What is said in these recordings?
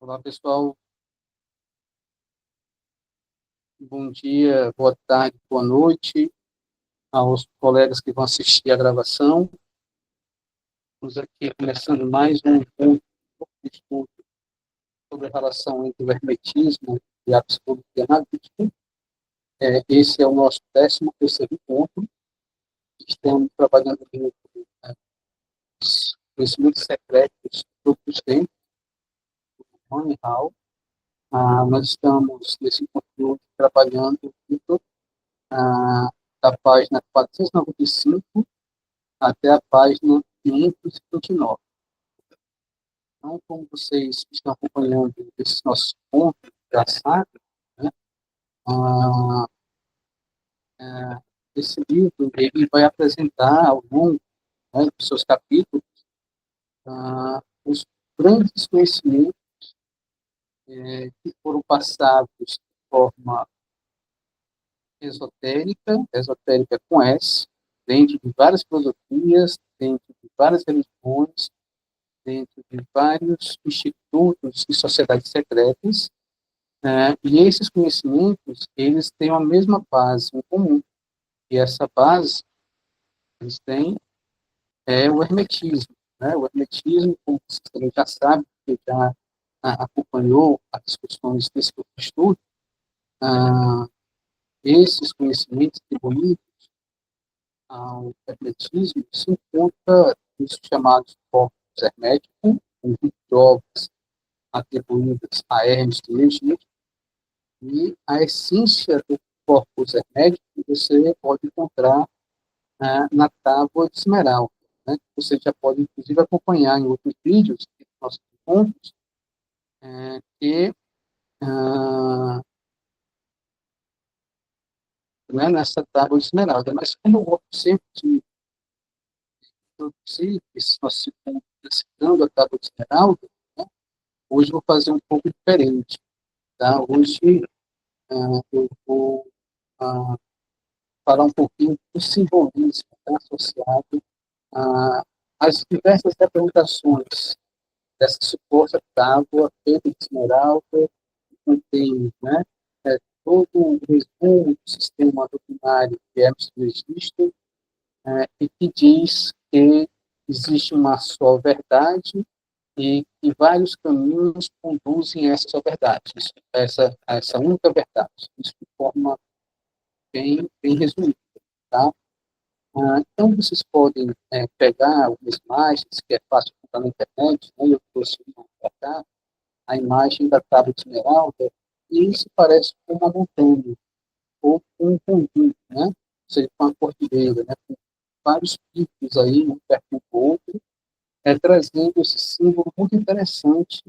Olá, pessoal. Bom dia, boa tarde, boa noite aos colegas que vão assistir a gravação. Estamos aqui começando mais um encontro de estudo sobre a relação entre o hermetismo e a psicologia analítica. Esse é o nosso 13º encontro. Estamos trabalhando com os conhecimentos secretos do tempo, One Hall. Nós estamos, nesse encontro, trabalhando ah, da página 495 até a página 529. Então, como vocês estão acompanhando esses nossos pontos traçados, né, ah, ah, esse livro ele vai apresentar ao longo, né, dos seus capítulos os grandes conhecimentos que foram passados de forma esotérica com S, dentro de várias filosofias, dentro de várias religiões, dentro de vários institutos e sociedades secretas, e esses conhecimentos, eles têm a mesma base em comum, e essa base, eles têm, o hermetismo, né? O hermetismo, como vocês também já sabem, que já acompanhou as discussões desse estudo, ah, esses conhecimentos atribuídos ao hermetismo se encontram nos chamados corpos herméticos, conjunto de obras atribuídas a Hermes Trismegisto, e a essência do corpus hermético você pode encontrar na tábua de esmeralda, né? Você já pode, inclusive, acompanhar em outros vídeos, nossos encontros, que ah, não é nessa tábua de esmeralda, mas como eu gosto sempre de introduzir esse nosso encontro citando a tábua de esmeralda, né? Hoje eu vou fazer um pouco diferente, tá? Hoje eu vou ah, falar um pouquinho do simbolismo, tá, associado às diversas representações dessa suposta tábua feita de esmeralda, que contém, né, todo o resumo do sistema doutrinário que é Trismegisto, e que diz que existe uma só verdade e que vários caminhos conduzem a essa só verdade, essa única verdade. Isso de forma bem resumida, tá? Então, vocês podem pegar algumas imagens, que é fácil encontrar na internet, né? Eu trouxe uma para cá, a imagem da tábua de esmeralda, e isso parece com uma montanha, ou com um conjunto, né? Ou seja, com uma cordilheira, né? Com vários picos aí, um perto do outro, trazendo esse símbolo muito interessante,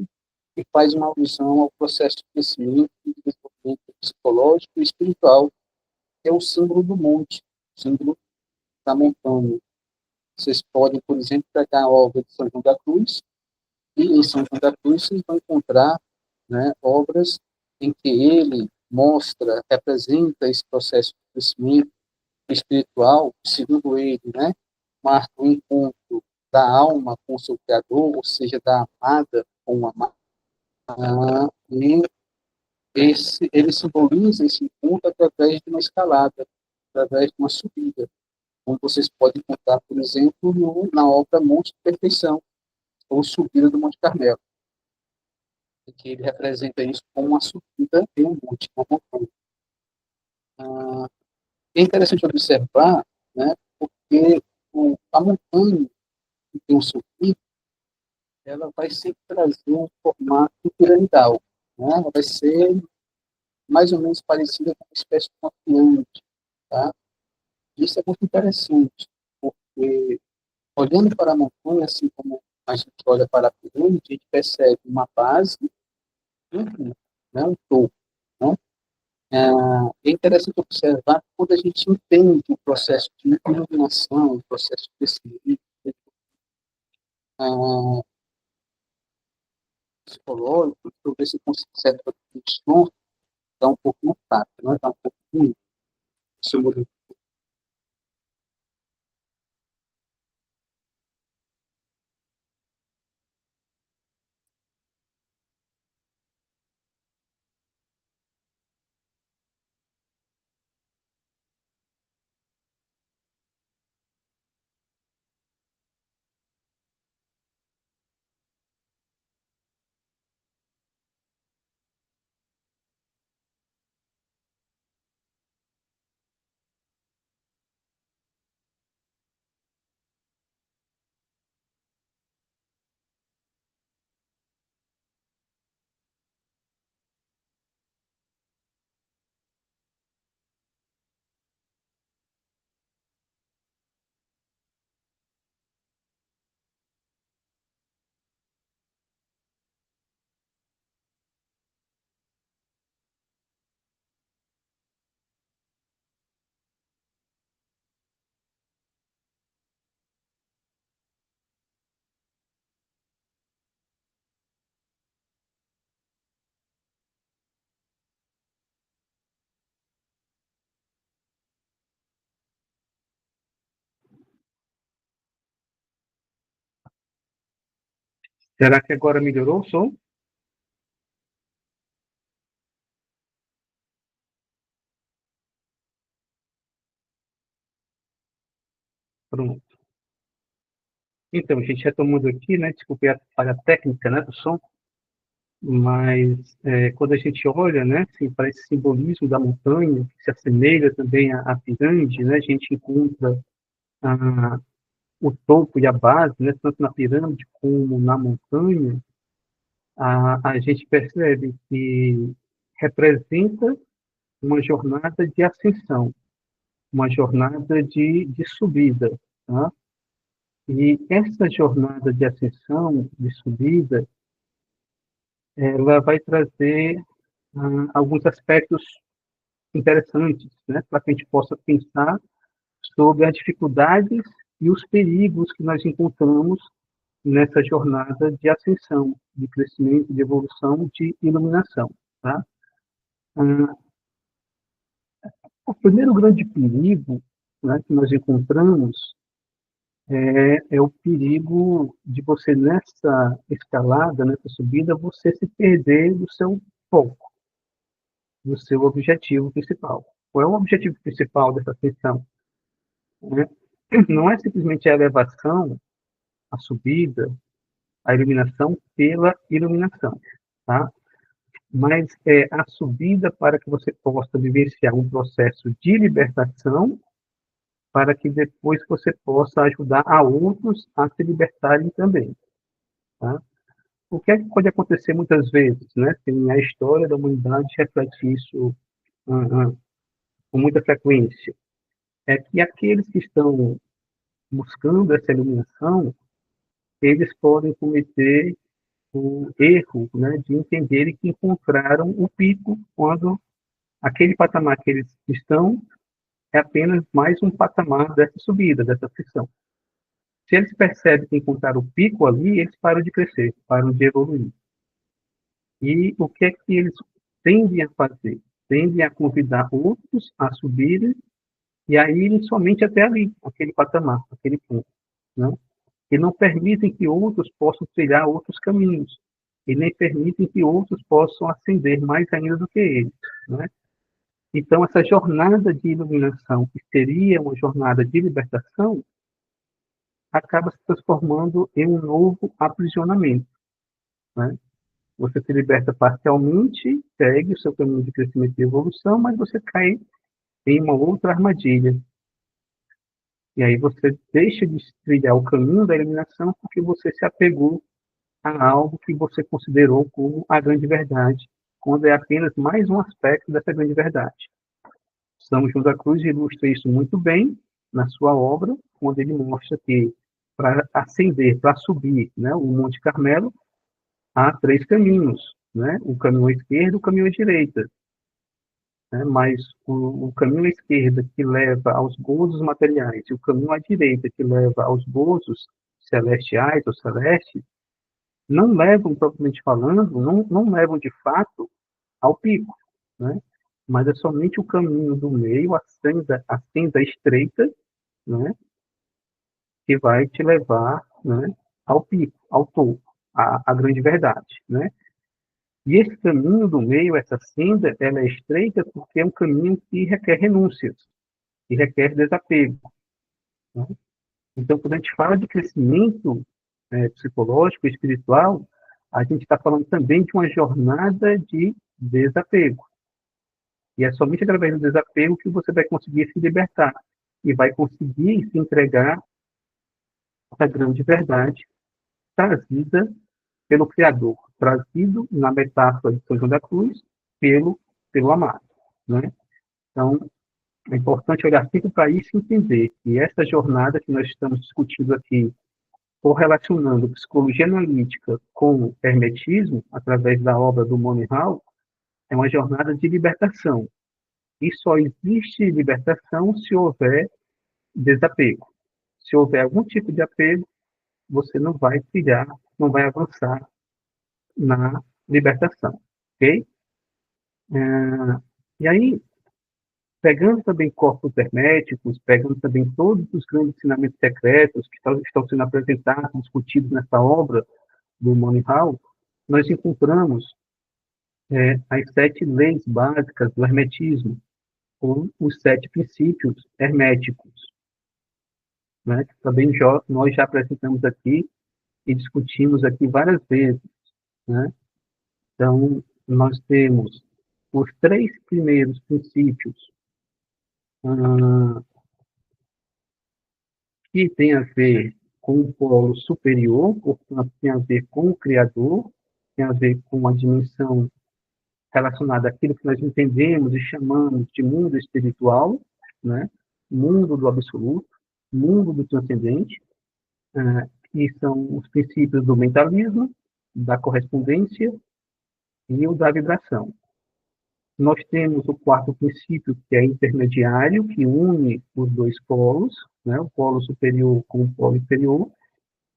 que faz uma alusão ao processo de crescimento e desenvolvimento psicológico e espiritual, que é o símbolo do monte, o símbolo da montanha. Vocês podem, por exemplo, pegar a obra de São João da Cruz, e em São João da Cruz vocês vão encontrar, né, obras em que ele mostra, representa esse processo de crescimento espiritual, segundo ele, né, marca o encontro da alma com o seu Criador, ou seja, da amada com o amado, e ele simboliza esse encontro através de uma escalada, através de uma subida, como vocês podem encontrar, por exemplo, na obra Monte de Perfeição, ou Subida do Monte Carmelo, que ele representa isso como uma subida em um monte, uma montanha. É interessante observar, né, porque a montanha que tem um subir, ela vai sempre trazer um formato piramidal, né? Ela vai ser mais ou menos parecida com uma espécie de uma pirâmide, tá? Isso é muito interessante, porque olhando para a montanha, assim como a gente olha para a pirâmide, a gente percebe uma base, né, um topo, né? É interessante observar que quando a gente entende o processo de iluminação, o processo de crescimento, é, psicológico, sobre esse conceito de estudo, dá um pouco no tato, né? Dá um pouco ruim. Sobre... Será que agora melhorou o som? Pronto. Então, a gente retomando aqui, né? Desculpe a falha técnica, né, do som, mas quando a gente olha, né, assim, para esse simbolismo da montanha, que se assemelha também à pirâmide, né, a gente encontra a, o topo e a base, né, tanto na pirâmide como na montanha, a gente percebe que representa uma jornada de ascensão, uma jornada de subida, tá? E essa jornada de ascensão, de subida, ela vai trazer alguns aspectos interessantes, né, para que a gente possa pensar sobre as dificuldades e os perigos que nós encontramos nessa jornada de ascensão, de crescimento, de evolução, de iluminação. Tá? Ah, o primeiro grande perigo, né, que nós encontramos é o perigo de você, nessa escalada, nessa subida, você se perder do seu foco, do seu objetivo principal. Qual é o objetivo principal dessa ascensão? Né? Não é simplesmente a elevação, a subida, a iluminação pela iluminação, tá? Mas é a subida para que você possa vivenciar um processo de libertação, para que depois você possa ajudar a outros a se libertarem também, tá? O que é que pode acontecer muitas vezes, né? Tem a história da humanidade reflete isso com muita frequência. É que aqueles que estão buscando essa iluminação, eles podem cometer o erro, né, de entenderem que encontraram o pico quando aquele patamar que eles estão é apenas mais um patamar dessa subida, dessa ascensão. Se eles percebem que encontraram o pico ali, eles param de crescer, param de evoluir. E o que é que eles tendem a fazer? Tendem a convidar outros a subirem e a irem somente até ali, aquele patamar, aquele ponto. Né? E não permitem que outros possam trilhar outros caminhos. E nem permitem que outros possam ascender mais ainda do que eles. Né? Então, essa jornada de iluminação, que seria uma jornada de libertação, acaba se transformando em um novo aprisionamento. Né? Você se liberta parcialmente, segue o seu caminho de crescimento e evolução, mas você cai em uma outra armadilha. E aí você deixa de trilhar o caminho da iluminação porque você se apegou a algo que você considerou como a grande verdade, quando é apenas mais um aspecto dessa grande verdade. São João da Cruz ilustra isso muito bem na sua obra, quando ele mostra que para ascender, para subir, né, o Monte Carmelo, há três caminhos, né? O caminho à esquerda e o caminho à direita. Né? Mas o caminho à esquerda que leva aos gozos materiais e o caminho à direita que leva aos gozos celestiais ou celestes, não levam, propriamente falando, não levam de fato ao pico, né? Mas é somente o caminho do meio, a senda estreita, né? Que vai te levar, né? Ao pico, ao topo, à grande verdade, né? E esse caminho do meio, essa senda, ela é estreita porque é um caminho que requer renúncias, que requer desapego. Né? Então, quando a gente fala de crescimento psicológico, espiritual, a gente está falando também de uma jornada de desapego. E é somente através do desapego que você vai conseguir se libertar e vai conseguir se entregar à grande verdade trazida pelo Criador, trazido na metáfora de São João da Cruz pelo amado. Né? Então, é importante olhar sempre para isso e entender que essa jornada que nós estamos discutindo aqui, correlacionando psicologia analítica com o hermetismo, através da obra do Monihau, é uma jornada de libertação. E só existe libertação se houver desapego. Se houver algum tipo de apego, você não vai trilhar, não vai avançar na libertação. Ok? E aí, pegando também corpos herméticos, pegando também todos os grandes ensinamentos secretos que estão sendo apresentados, discutidos nessa obra, do Money Hall, nós encontramos as 7 leis básicas do hermetismo, ou os 7 princípios herméticos, né? Que também nós já apresentamos aqui e discutimos aqui várias vezes, né? Então, nós temos os 3 primeiros princípios, ah, que tem a ver com o polo superior, portanto, tem a ver com o Criador, tem a ver com a dimensão relacionada àquilo que nós entendemos e chamamos de mundo espiritual, né? Mundo do absoluto, mundo do transcendente, que são os princípios do mentalismo, da correspondência e o da vibração. Nós temos o quarto princípio, que é intermediário, que une os 2 polos, né? O polo superior com o polo inferior,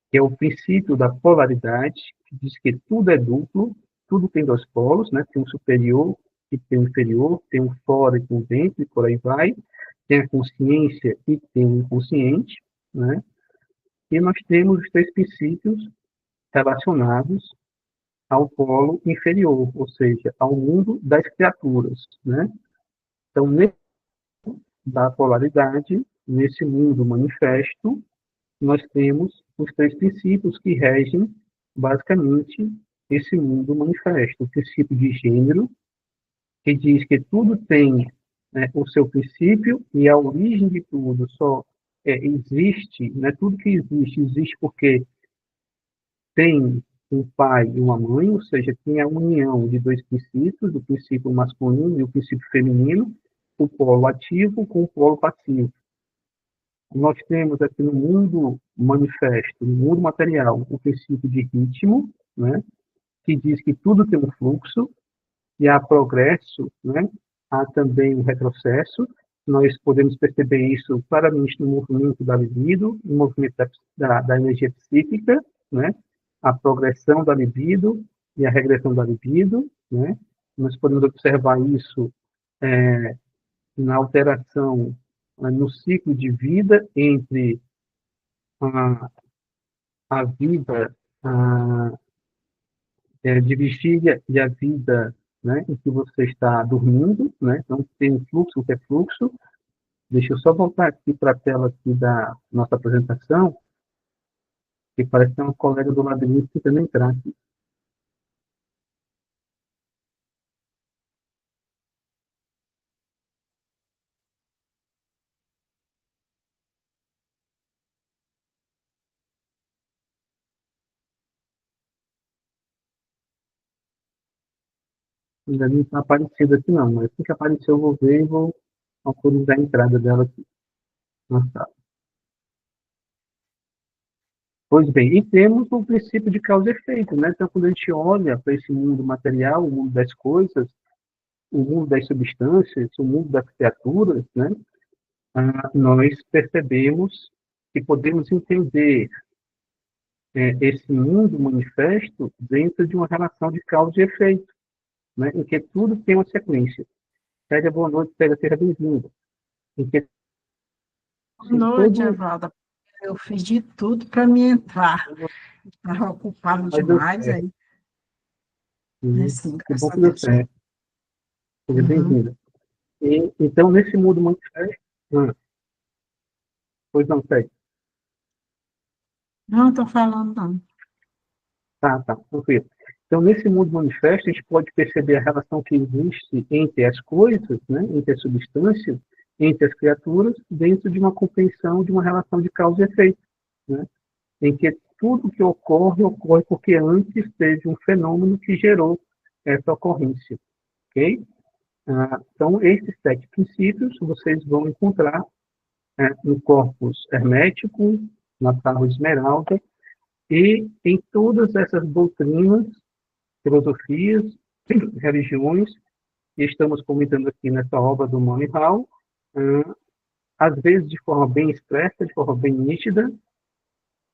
que é o princípio da polaridade, que diz que tudo é duplo, tudo tem 2 polos, né? Tem um superior e tem um inferior, tem um fora e tem um dentro, e por aí vai. Tem a consciência e tem o inconsciente, né? E nós temos os 3 princípios relacionados ao polo inferior, ou seja, ao mundo das criaturas, né? Então, nesse da polaridade, nesse mundo manifesto, nós temos os 3 princípios que regem, basicamente, esse mundo manifesto. O princípio de gênero, que diz que tudo tem, né, o seu princípio e a origem de tudo só existe, né, tudo que existe, existe porque tem um pai e uma mãe, ou seja, tem a união de 2 princípios, o princípio masculino e o princípio feminino, o polo ativo com o polo passivo. Nós temos aqui no mundo manifesto, no mundo material, o princípio de ritmo, né, que diz que tudo tem um fluxo, e há progresso, né, há também um retrocesso. Nós podemos perceber isso claramente no movimento da libido, no movimento da energia psíquica, né, a progressão da libido e a regressão da libido, né. Nós podemos observar isso na alteração no ciclo de vida entre a, a vida de vigília e a vida, né, em que você está dormindo, né? Então tem um fluxo, um refluxo. Deixa eu só voltar aqui para a tela aqui da nossa apresentação, que parece que tem uma colega do labirinto tentando entrar aqui. Ainda não está aparecendo aqui não, mas assim que aparecer eu vou ver e vou autorizar a entrada dela aqui na sala. Pois bem, e temos o princípio de causa e efeito, né? Então, quando a gente olha para esse mundo material, o mundo das coisas, o mundo das substâncias, o mundo das criaturas, né? Nós percebemos que podemos entender esse mundo manifesto dentro de uma relação de causa e efeito, né? Em que tudo tem uma sequência. Pega boa noite, pega seja bem-vindo. Em que Boa noite, todo Evalda. Eu fiz de tudo para me entrar. Estava ocupado mas deu demais certo. aí. Mas Uhum. sim, Que graças bom a que deu Deus. certo. Seja Uhum. bem-vinda. Então, nesse mundo manifesto, pois não, segue. Não estou falando, não. Tá, tranquilo. Então, nesse mundo manifesto, a gente pode perceber a relação que existe entre as coisas, né, entre as substâncias, entre as criaturas, dentro de uma compreensão de uma relação de causa e efeito, né, em que tudo que ocorre, ocorre porque antes teve um fenômeno que gerou essa ocorrência. Ok? Então, esses 7 princípios vocês vão encontrar no corpus hermético, na tábua esmeralda, e em todas essas doutrinas, filosofias, religiões que estamos comentando aqui nessa obra do Money Hall, às vezes de forma bem expressa, de forma bem nítida,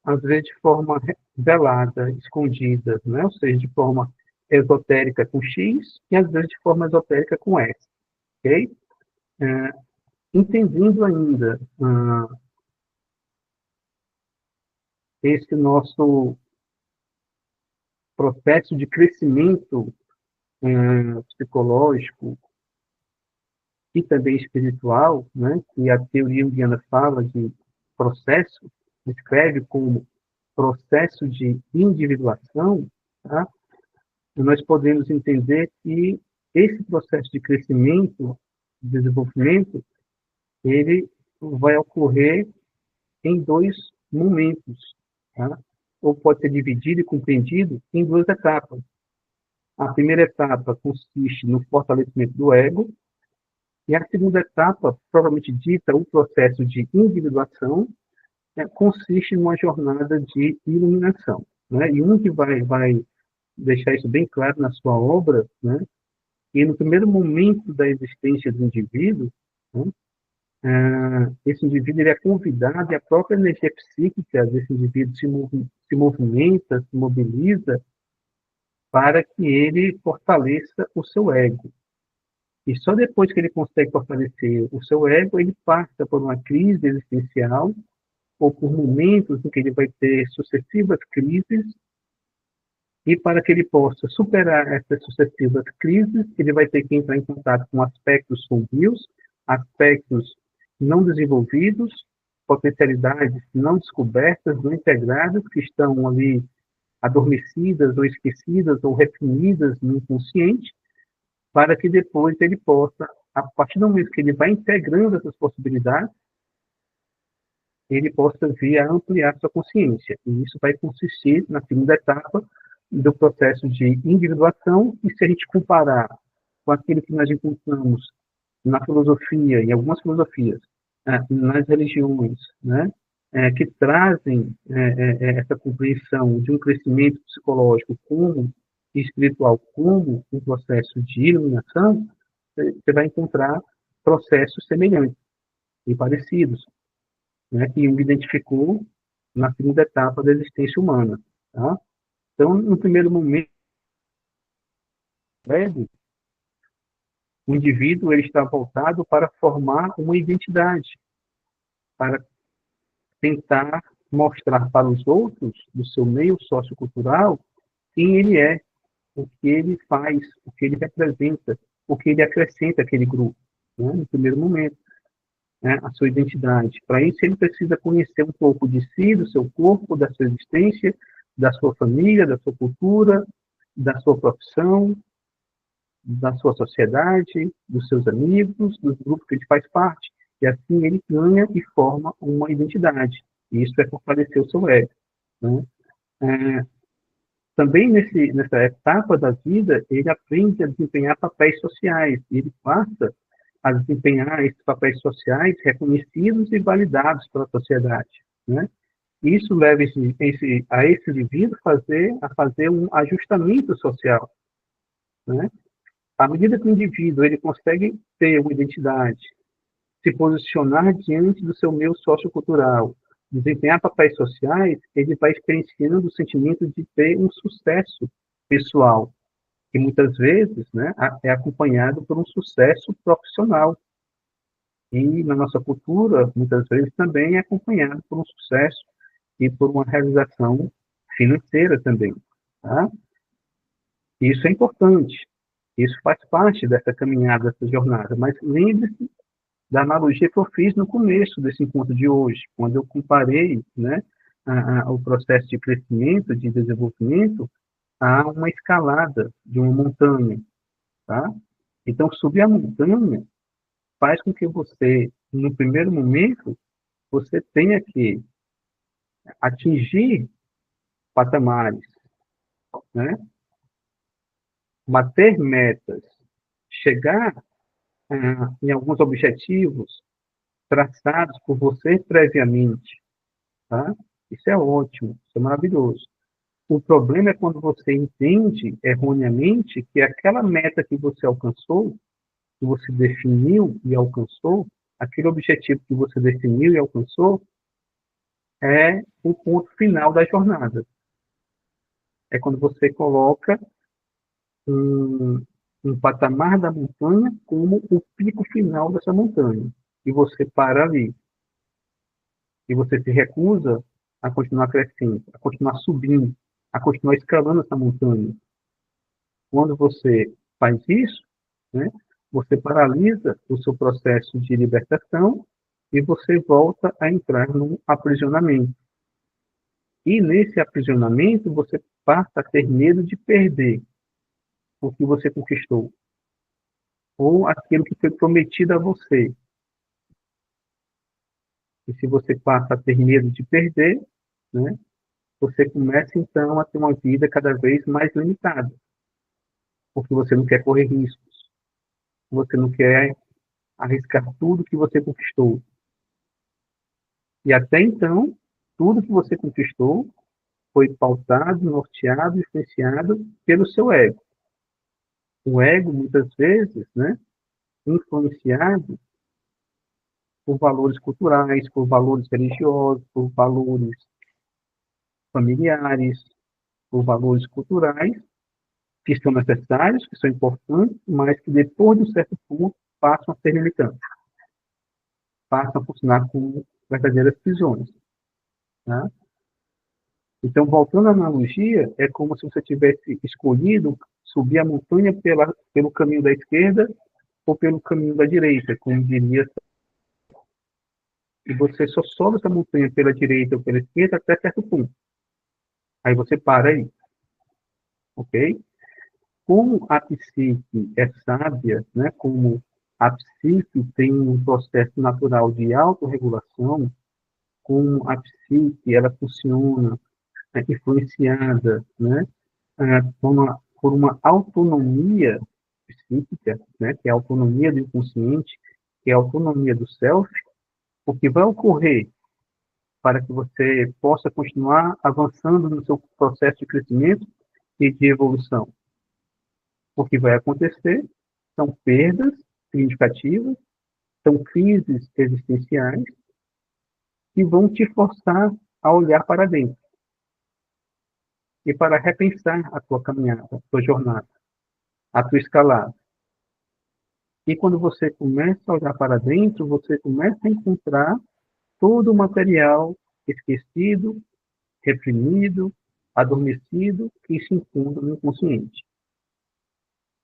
às vezes de forma velada, escondida, né? Ou seja, de forma esotérica com X e às vezes de forma esotérica com S, ok? Entendendo ainda esse nosso processo de crescimento psicológico e também espiritual, né, que a teoria junguiana fala de processo, descreve como processo de individuação, tá? E nós podemos entender que esse processo de crescimento, de desenvolvimento, ele vai ocorrer em dois momentos, tá? Ou pode ser dividido e compreendido em duas etapas. A primeira etapa consiste no fortalecimento do ego, e a segunda etapa, provavelmente dita, o processo de individuação, consiste numa jornada de iluminação, né? E um que vai deixar isso bem claro na sua obra, né? E no primeiro momento da existência do indivíduo, né, esse indivíduo ele é convidado, e a própria energia psíquica desse indivíduo se movimenta, se mobiliza para que ele fortaleça o seu ego. E só depois que ele consegue fortalecer o seu ego, ele passa por uma crise existencial, ou por momentos em que ele vai ter sucessivas crises, e para que ele possa superar essas sucessivas crises, ele vai ter que entrar em contato com aspectos sombrios, aspectos não desenvolvidos, potencialidades não descobertas, não integradas, que estão ali adormecidas ou esquecidas ou reprimidas no inconsciente, para que depois ele possa, a partir do momento que ele vai integrando essas possibilidades, ele possa vir a ampliar sua consciência. E isso vai consistir na segunda etapa do processo de individuação, e se a gente comparar com aquilo que nós encontramos na filosofia, em algumas filosofias, nas religiões, né, que trazem essa compreensão de um crescimento psicológico como e espiritual como um processo de iluminação, você vai encontrar processos semelhantes e parecidos, né, que Jung identificou na segunda etapa da existência humana. Tá? Então, no primeiro momento, o indivíduo ele está voltado para formar uma identidade, para tentar mostrar para os outros, do seu meio sociocultural, quem ele é, o que ele faz, o que ele representa, o que ele acrescenta àquele grupo, né, no primeiro momento, né, a sua identidade. Para isso, ele precisa conhecer um pouco de si, do seu corpo, da sua existência, da sua família, da sua cultura, da sua profissão, da sua sociedade, dos seus amigos, dos grupos que ele faz parte. E assim ele ganha e forma uma identidade. E isso é fortalecer o seu ego, né? Também nessa etapa da vida, ele aprende a desempenhar papéis sociais. E ele passa a desempenhar esses papéis sociais reconhecidos e validados pela sociedade, né? Isso leva a esse indivíduo a fazer um ajustamento social, né? À medida que o indivíduo ele consegue ter uma identidade, se posicionar diante do seu meio sociocultural, desempenhar papéis sociais, ele vai experienciando o sentimento de ter um sucesso pessoal, que muitas vezes, né, é acompanhado por um sucesso profissional. E na nossa cultura, muitas vezes também é acompanhado por um sucesso e por uma realização financeira também. Tá? Isso é importante. Isso faz parte dessa caminhada, dessa jornada. Mas lembre-se da analogia que eu fiz no começo desse encontro de hoje, quando eu comparei, né, o processo de crescimento, de desenvolvimento, a uma escalada de uma montanha. Tá? Então, subir a montanha faz com que você, no primeiro momento, você tenha que atingir patamares, né? Bater metas, chegar em alguns objetivos traçados por você previamente, tá? Isso é ótimo, isso é maravilhoso. O problema é quando você entende erroneamente que aquela meta que você alcançou, que você definiu e alcançou, aquele objetivo que você definiu e alcançou, é o ponto final da jornada. É quando você coloca um, um patamar da montanha como o pico final dessa montanha. E você para ali. E você se recusa a continuar crescendo, a continuar subindo. a continuar escalando essa montanha. Quando você faz isso, né, você paralisa o seu processo de libertação e você volta a entrar num aprisionamento. E nesse aprisionamento, você passa a ter medo de perder o que você conquistou, ou aquilo que foi prometido a você. E se você passa a ter medo de perder, né, você começa então a ter uma vida cada vez mais limitada, porque você não quer correr riscos, você não quer arriscar tudo que você conquistou. E até então, tudo que você conquistou foi pautado, norteado, influenciado pelo seu ego. O ego, muitas vezes, né, influenciado por valores culturais, por valores religiosos, por valores familiares, por valores culturais, que são necessários, que são importantes, mas que depois de um certo ponto passam a ser limitantes, passam a funcionar como verdadeiras prisões. Tá? Então, voltando à analogia, é como se você tivesse escolhido subir a montanha pelo caminho da esquerda ou pelo caminho da direita, como diria. E você só sobe essa montanha pela direita ou pela esquerda até certo ponto. Aí você para aí, ok? Como a psique é sábia, né? Como a psique tem um processo natural de autorregulação, como a psique ela funciona influenciada, né? Por uma autonomia psíquica, né? Que é a autonomia do inconsciente, que é a autonomia do self, o que vai ocorrer para que você possa continuar avançando no seu processo de crescimento e de evolução. O que vai acontecer são perdas significativas, são crises existenciais que vão te forçar a olhar para dentro e para repensar a tua caminhada, a tua jornada, a tua escalada. E quando você começa a olhar para dentro, você começa a encontrar todo o material esquecido, reprimido, adormecido que se encontra no inconsciente.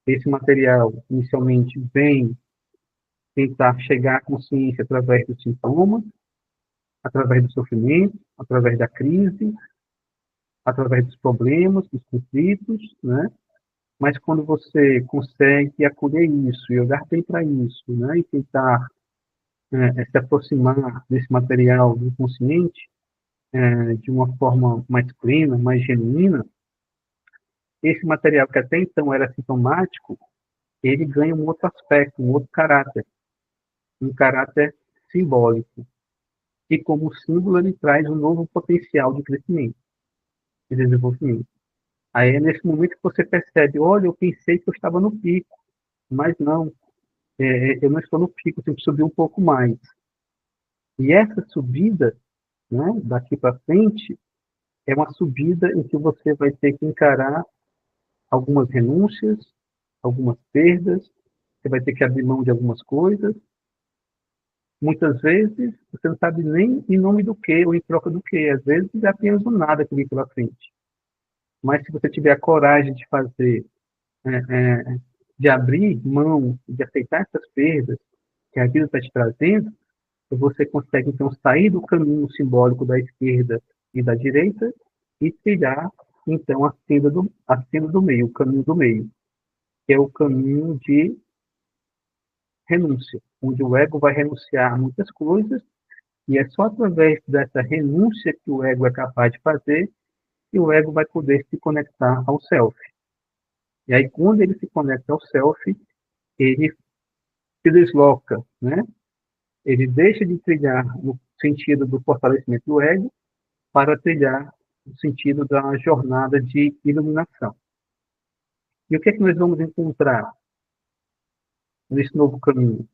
Esse material inicialmente vem tentar chegar à consciência através dos sintomas, através do sofrimento, através da crise, através dos problemas, dos conflitos, né? Mas quando você consegue acolher isso e olhar bem para isso, né? E tentar se aproximar desse material do inconsciente de uma forma mais plena, mais genuína, esse material que até então era sintomático, ele ganha um outro aspecto, um outro caráter, um caráter simbólico. E como símbolo ele traz um novo potencial de crescimento e desenvolvimento. Aí é nesse momento que você percebe, olha, eu pensei que eu estava no pico, mas não, eu não estou no pico, eu tenho que subir um pouco mais. E essa subida, né, daqui para frente, é uma subida em que você vai ter que encarar algumas renúncias, algumas perdas, você vai ter que abrir mão de algumas coisas. Muitas vezes, você não sabe nem em nome do que ou em troca do que. Às vezes, é apenas o nada que vem pela frente. Mas se você tiver a coragem de fazer, de abrir mão, de aceitar essas perdas que a vida está te trazendo, você consegue, então, sair do caminho simbólico da esquerda e da direita e trilhar, então, a senda do meio, o caminho do meio, que é o caminho de renúncia, onde o ego vai renunciar a muitas coisas e é só através dessa renúncia que o ego é capaz de fazer que o ego vai poder se conectar ao self. E aí, quando ele se conecta ao self, ele se desloca, né? Ele deixa de trilhar no sentido do fortalecimento do ego para trilhar no sentido da jornada de iluminação. E o que é que nós vamos encontrar nesse novo caminho?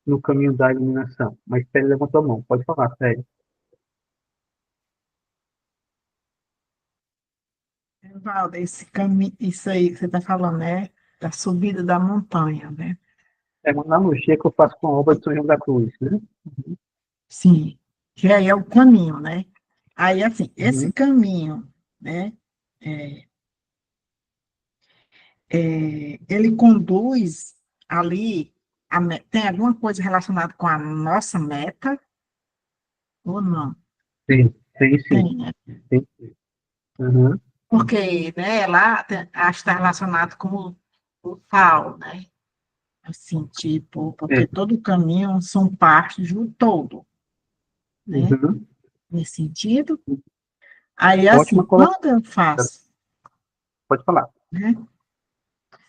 No caminho da iluminação. Mas Célio levantou a mão. Pode falar, Célio. Valdo, esse caminho, isso aí que você está falando, né? Da subida da montanha, né? É uma analogia que eu faço com a obra de São João da Cruz, né? Sim, que aí é o caminho, né? Aí, assim, esse Uhum. caminho, né? é, ele conduz ali, tem alguma coisa relacionada com a nossa meta ou não? Sim, sim, sim. Tem, né? Sim. Uhum. Porque, né, lá acho que está relacionado com o tal, né? Assim, tipo, É. porque todo o caminho são partes do todo, né? Uhum. Nesse sentido. Aí, Ótima assim, colocação. quando eu faço, Pode falar. né?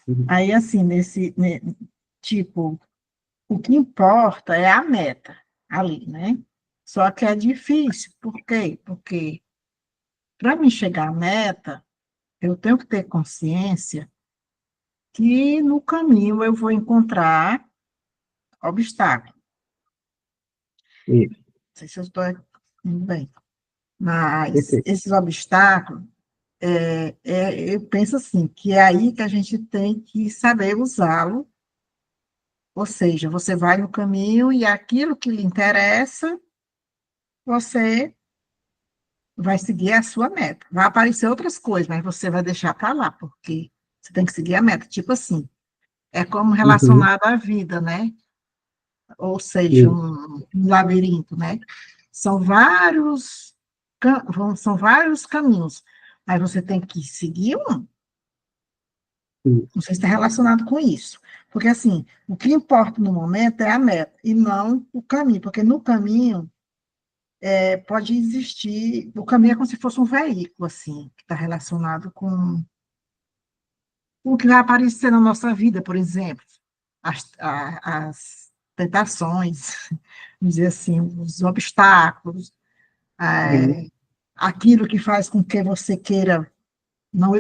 Uhum. Aí, assim, tipo, o que importa é a meta ali, né? Só que é difícil. Por quê? Porque para mim chegar à meta, eu tenho que ter consciência que no caminho eu vou encontrar obstáculos. Isso. Não sei se eu estou indo bem. Mas Perfeito. esses obstáculos, eu penso assim, que é aí que a gente tem que saber usá-lo. Ou seja, você vai no caminho e aquilo que lhe interessa, você vai seguir a sua meta. Vai aparecer outras coisas, mas você vai deixar para lá, porque você tem que seguir a meta. Tipo assim, é como Uhum. relacionado à vida, né? Ou seja, Isso. um labirinto, né? São vários, são vários caminhos, mas você tem que seguir um. Não Isso. sei se está relacionado com isso. Porque, assim, o que importa no momento é a meta, e não o caminho, porque no caminho pode existir, o caminho é como se fosse um veículo, assim, que está relacionado com o que vai aparecer na nossa vida, por exemplo, as tentações, vamos dizer assim, os obstáculos, Uhum. é, aquilo que faz com que você queira não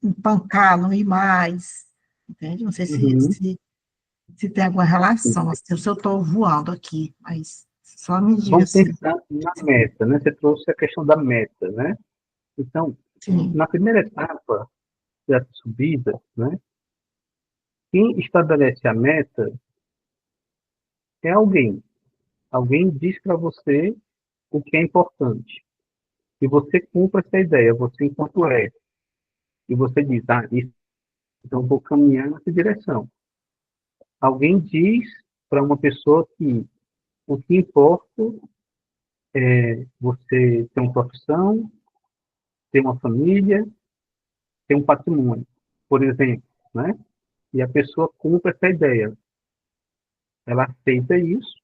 empancar, não ir mais, entende? Não sei Uhum. se tem alguma relação, assim, se eu estou voando aqui, mas só me diga Vamos assim, pensar na meta, né? Você trouxe a questão da meta, né? Então, sim, na primeira etapa da subida, né? Quem estabelece a meta é alguém. Alguém diz para você o que é importante. E você cumpre essa ideia, você enquanto é. E você diz, ah, isso, então eu vou caminhar nessa direção. Alguém diz para uma pessoa que o que importa é você ter uma profissão, ter uma família, ter um patrimônio, por exemplo, né? E a pessoa cumpre essa ideia. Ela aceita isso,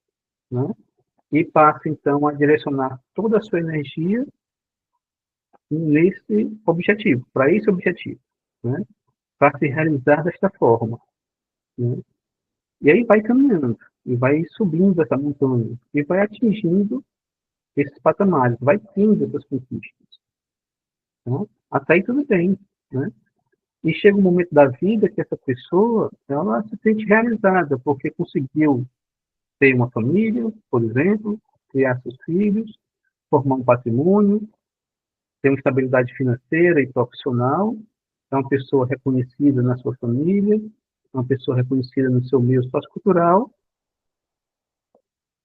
né? E passa, então, a direcionar toda a sua energia nesse objetivo, para esse objetivo, né? Para se realizar desta forma, né? E aí vai caminhando, e vai subindo essa montanha, e vai atingindo esses patamares, vai tendo essas conquistas, né? Até aí tudo bem, né? E chega um momento da vida que essa pessoa, ela se sente realizada, porque conseguiu ter uma família, por exemplo, criar seus filhos, formar um patrimônio, ter uma estabilidade financeira e profissional, é uma pessoa reconhecida na sua família, é uma pessoa reconhecida no seu meio sociocultural,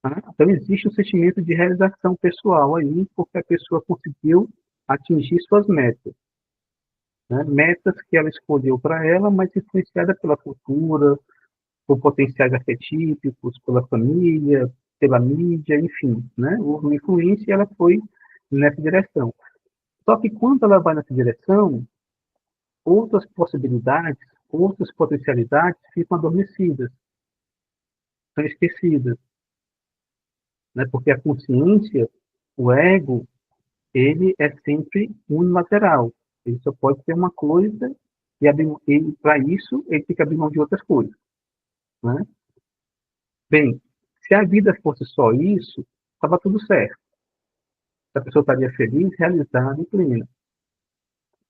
tá? Então existe um sentimento de realização pessoal aí, porque a pessoa conseguiu atingir suas metas, né? Metas que ela escolheu para ela, mas influenciada pela cultura, por potenciais arquetípicos, pela família, pela mídia, enfim, né? Houve uma influência e ela foi nessa direção. Só que quando ela vai nessa direção, outras possibilidades, outras potencialidades ficam adormecidas, são esquecidas, né? Porque a consciência, o ego, ele é sempre unilateral. Ele só pode ter uma coisa e para isso ele tem que abrir mão de outras coisas, né? Bem, se a vida fosse só isso, estava tudo certo. A pessoa estaria feliz, realizada e plena.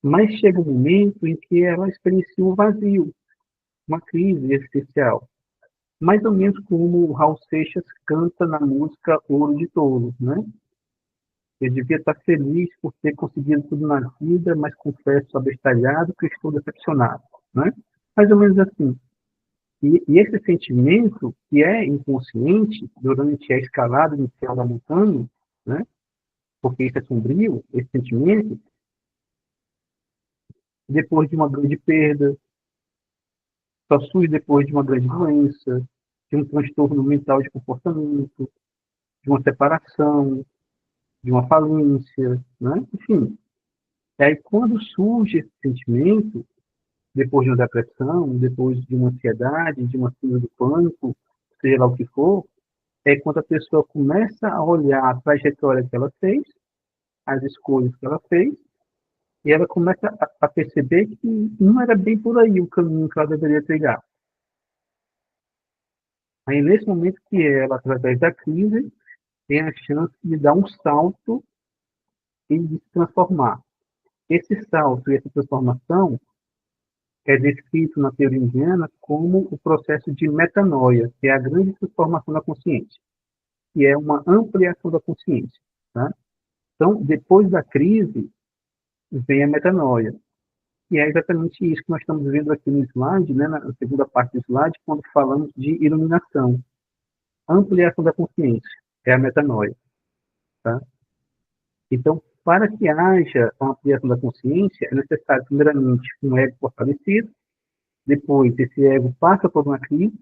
Mas chega um momento em que ela experiencia um vazio, uma crise existencial. Mais ou menos como o Raul Seixas canta na música Ouro de Tolo, né? Eu devia estar feliz por ter conseguido tudo na vida, mas confesso abestalhado que estou decepcionado, né? Mais ou menos assim. E esse sentimento, que é inconsciente, durante a escalada inicial da montanha, né? Porque isso é sombrio, esse sentimento, depois de uma grande perda, só surge depois de uma grande doença, de um transtorno mental de comportamento, de uma separação, de uma falência, né? Enfim. E aí, quando surge esse sentimento, depois de uma depressão, depois de uma ansiedade, de uma síndrome do pânico, seja lá o que for, é quando a pessoa começa a olhar a trajetória que ela fez, as escolhas que ela fez, e ela começa a perceber que não era bem por aí o caminho que ela deveria trilhar. Aí, nesse momento que ela, através da crise, tem a chance de dar um salto e de se transformar. Esse salto e essa transformação é descrito na teoria indiana como o processo de metanoia, que é a grande transformação da consciência, que é uma ampliação da consciência. Tá? Então, depois da crise, vem a metanoia. E é exatamente isso que nós estamos vendo aqui no slide, né, na segunda parte do slide, quando falamos de iluminação. Ampliação da consciência é a metanoia. Tá? Então, para que haja uma ampliação da consciência, é necessário, primeiramente, um ego fortalecido, depois esse ego passa por uma crise,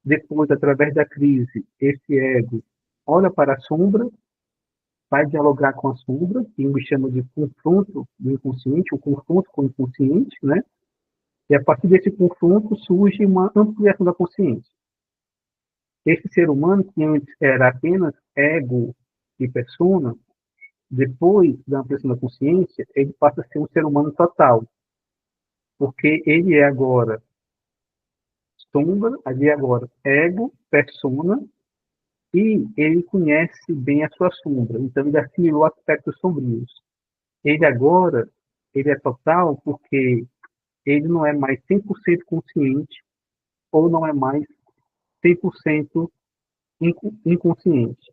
depois, através da crise, esse ego olha para a sombra, vai dialogar com a sombra, que me chama de confronto do inconsciente, o confronto com o inconsciente, né? E a partir desse confronto surge uma ampliação da consciência. Esse ser humano, que antes era apenas ego e persona, depois da ampliação da consciência, ele passa a ser um ser humano total, porque ele é agora sombra, ele é agora ego, persona, e ele conhece bem a sua sombra, então ele assimilou aspectos sombrios. Ele agora, ele é total porque ele não é mais 100% consciente ou não é mais 100% inconsciente.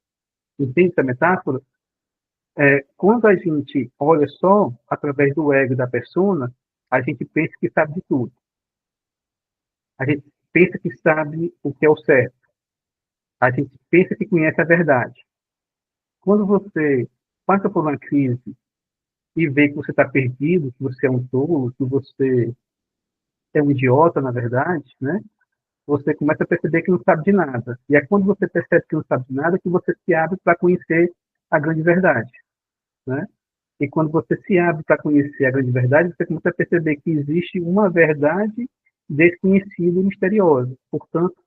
Entende essa metáfora? Quando a gente olha só através do ego da persona, a gente pensa que sabe de tudo. A gente pensa que sabe o que é o certo. A gente pensa que conhece a verdade. Quando você passa por uma crise e vê que você está perdido, que você é um tolo, que você é um idiota, na verdade, né? Você começa a perceber que não sabe de nada. E é quando você percebe que não sabe de nada que você se abre para conhecer a grande verdade, né? E quando você se abre para conhecer a grande verdade, você começa a perceber que existe uma verdade desconhecida e misteriosa. Portanto,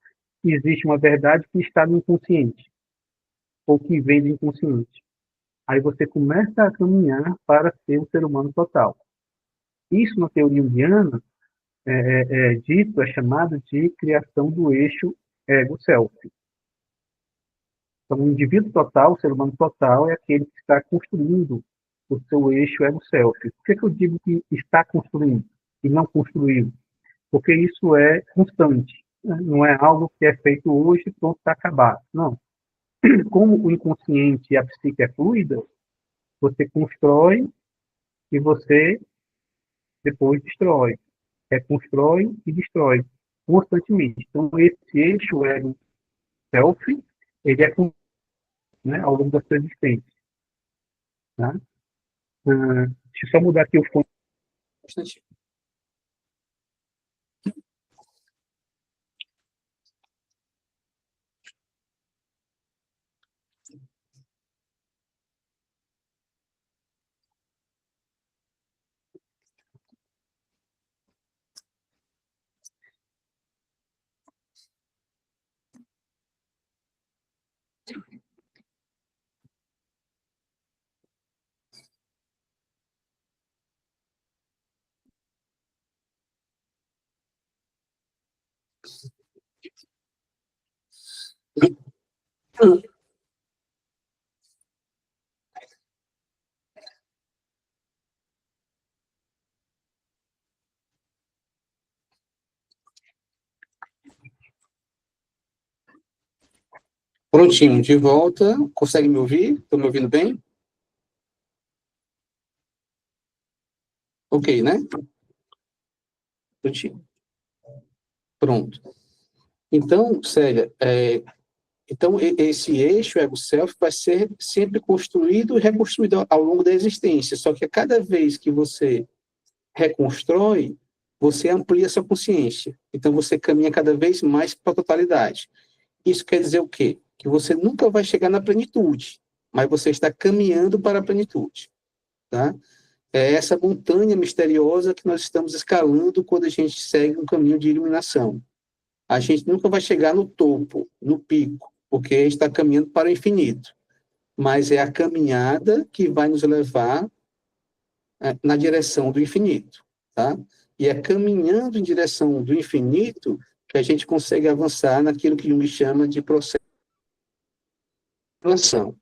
existe uma verdade que está no inconsciente, ou que vem do inconsciente. Aí você começa a caminhar para ser um ser humano total. Isso, na teoria indiana, dito, é chamado de criação do eixo ego-self. Então, o indivíduo total, o ser humano total, é aquele que está construindo o seu eixo ego-self. Por que eu digo que está construindo e não construiu? Porque isso é constante. Né? Não é algo que é feito hoje e pronto, está acabado. Não. Como o inconsciente e a psique é fluida, você constrói e você depois destrói. Constrói e destrói constantemente. Então, esse eixo ego-self, ele é né, ao longo da sua existência. Tá? Deixa eu só mudar aqui o fone. Prontinho, de volta. Consegue me ouvir? Estão me ouvindo bem? Ok, né? Prontinho. Pronto. Então, Célia, então esse eixo ego-self vai ser sempre construído e reconstruído ao longo da existência. Só que a cada vez que você reconstrói, você amplia sua consciência. Então, você caminha cada vez mais para a totalidade. Isso quer dizer o quê? Que você nunca vai chegar na plenitude, mas você está caminhando para a plenitude. Tá? É essa montanha misteriosa que nós estamos escalando quando a gente segue um caminho de iluminação. A gente nunca vai chegar no topo, no pico, porque a gente está caminhando para o infinito. Mas é a caminhada que vai nos levar na direção do infinito. Tá? E é caminhando em direção do infinito que a gente consegue avançar naquilo que Jung chama de processo de expansão.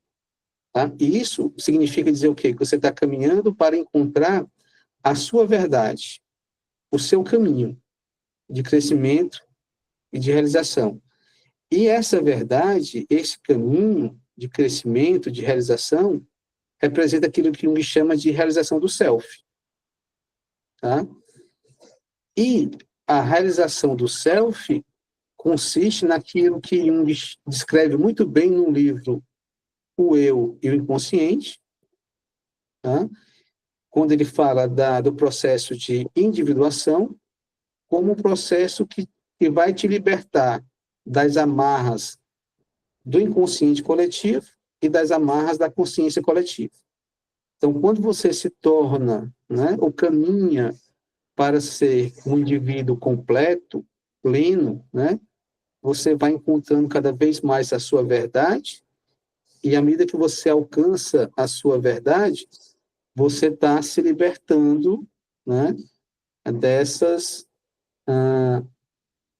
Tá? E isso significa dizer o quê? Que você está caminhando para encontrar a sua verdade, o seu caminho de crescimento e de realização. E essa verdade, esse caminho de crescimento, de realização, representa aquilo que Jung chama de realização do self. Tá? E a realização do self consiste naquilo que Jung descreve muito bem no livro O Eu e o Inconsciente, tá? Quando ele fala do processo de individuação como um processo que vai te libertar das amarras do inconsciente coletivo e das amarras da consciência coletiva. Então, quando você se torna, né, ou caminha para ser um indivíduo completo, pleno, né, você vai encontrando cada vez mais a sua verdade, e à medida que você alcança a sua verdade, você está se libertando, né, dessas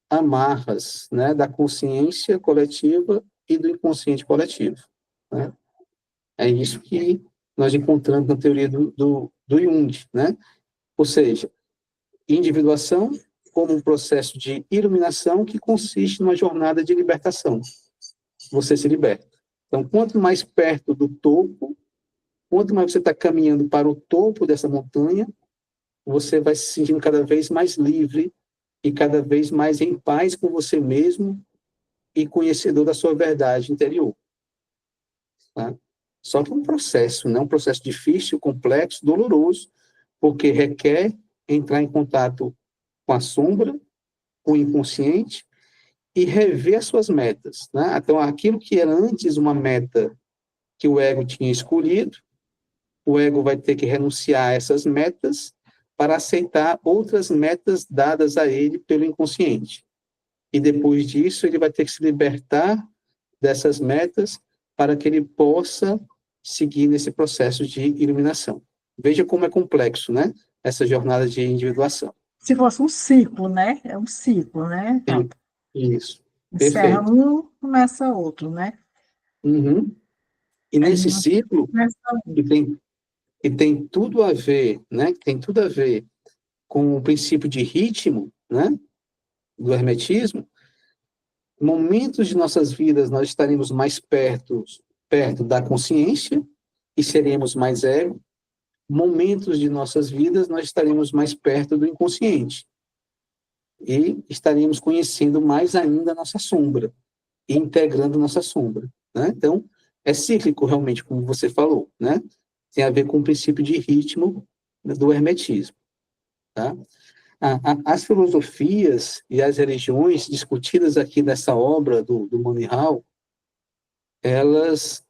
amarras, né, da consciência coletiva e do inconsciente coletivo. Né? É isso que nós encontramos na teoria do Jung. Né? Ou seja, individuação como um processo de iluminação que consiste numa jornada de libertação. Você se liberta. Então, quanto mais perto do topo, quanto mais você está caminhando para o topo dessa montanha, você vai se sentindo cada vez mais livre e cada vez mais em paz com você mesmo e conhecedor da sua verdade interior. Tá? Só que é um processo, né? Um processo difícil, complexo, doloroso, porque requer entrar em contato com a sombra, com o inconsciente e rever as suas metas. Né? Então, aquilo que era antes uma meta que o ego tinha escolhido, o ego vai ter que renunciar a essas metas para aceitar outras metas dadas a ele pelo inconsciente. E depois disso, ele vai ter que se libertar dessas metas para que ele possa seguir nesse processo de iluminação. Veja como é complexo, né? Essa jornada de individuação. Se fosse um ciclo, né? É um ciclo, né? Então, isso. encerra Perfeito. um, começa outro, né? Uhum. E Aí nesse ciclo, começa que tem tudo a ver, né? Que tem tudo a ver com o princípio de ritmo, né? Do hermetismo. Momentos de nossas vidas nós estaremos mais perto da consciência e seremos mais ego. Momentos de nossas vidas nós estaremos mais perto do inconsciente e estaremos conhecendo mais ainda a nossa sombra e integrando nossa sombra, né? Então, é cíclico realmente, como você falou, né? Tem a ver com o princípio de ritmo do hermetismo, tá? As filosofias e as religiões discutidas aqui nessa obra do Money Hall, elas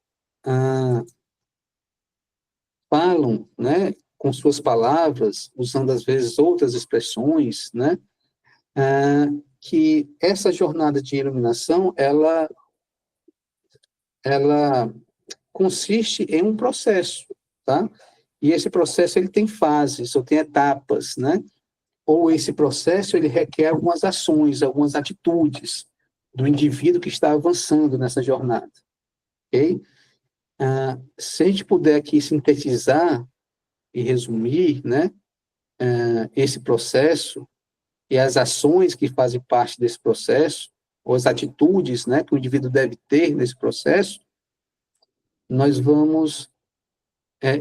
falam, né, com suas palavras, usando às vezes outras expressões, né, que essa jornada de iluminação, ela consiste em um processo, tá? E esse processo ele tem fases, ou tem etapas, né? Ou esse processo ele requer algumas ações, algumas atitudes do indivíduo que está avançando nessa jornada, ok? Se a gente puder aqui sintetizar e resumir, né, esse processo e as ações que fazem parte desse processo, ou as atitudes, né, que o indivíduo deve ter nesse processo, nós vamos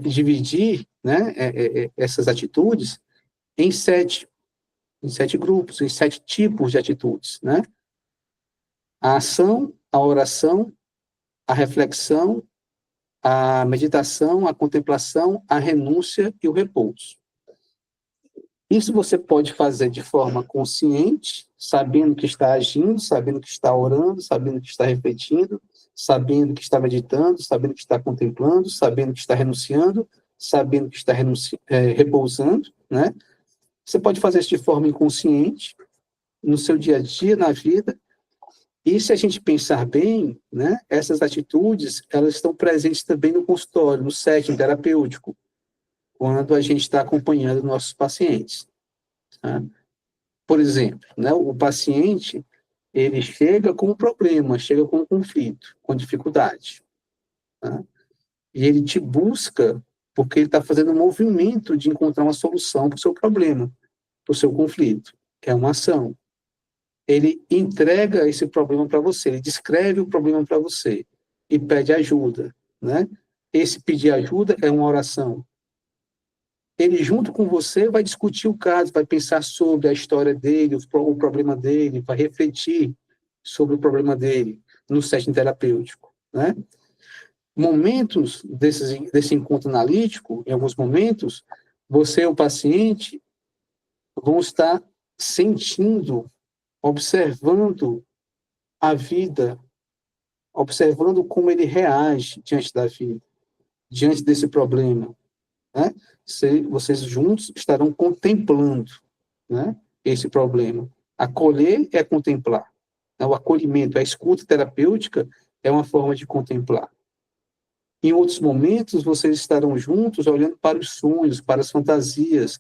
dividir, né, essas atitudes em sete grupos, em 7 tipos de atitudes, né? A ação, a oração, a reflexão, a meditação, a contemplação, a renúncia e o repouso. Isso você pode fazer de forma consciente, sabendo que está agindo, sabendo que está orando, sabendo que está refletindo, sabendo que está meditando, sabendo que está contemplando, sabendo que está renunciando, sabendo que está repousando, né? Você pode fazer isso de forma inconsciente, no seu dia a dia, na vida. E se a gente pensar bem, né, essas atitudes, elas estão presentes também no consultório, no setting terapêutico, quando a gente está acompanhando nossos pacientes. Tá? Por exemplo, né, o paciente, ele chega com um problema, chega com um conflito, com dificuldade. Tá? E ele te busca porque ele está fazendo um movimento de encontrar uma solução para o seu problema, para o seu conflito, que é uma ação. Ele entrega esse problema para você, ele descreve o problema para você e pede ajuda, né? Esse pedir ajuda é uma oração. Ele, junto com você, vai discutir o caso, vai pensar sobre a história dele, o problema dele, vai refletir sobre o problema dele no setting terapêutico, né? Momentos desse encontro analítico, em alguns momentos, você e o paciente vão estar sentindo, observando a vida, observando como ele reage diante da vida, diante desse problema, né? Vocês juntos estarão contemplando, né, esse problema. Acolher é contemplar. O acolhimento, a escuta terapêutica é uma forma de contemplar. Em outros momentos, vocês estarão juntos olhando para os sonhos, para as fantasias,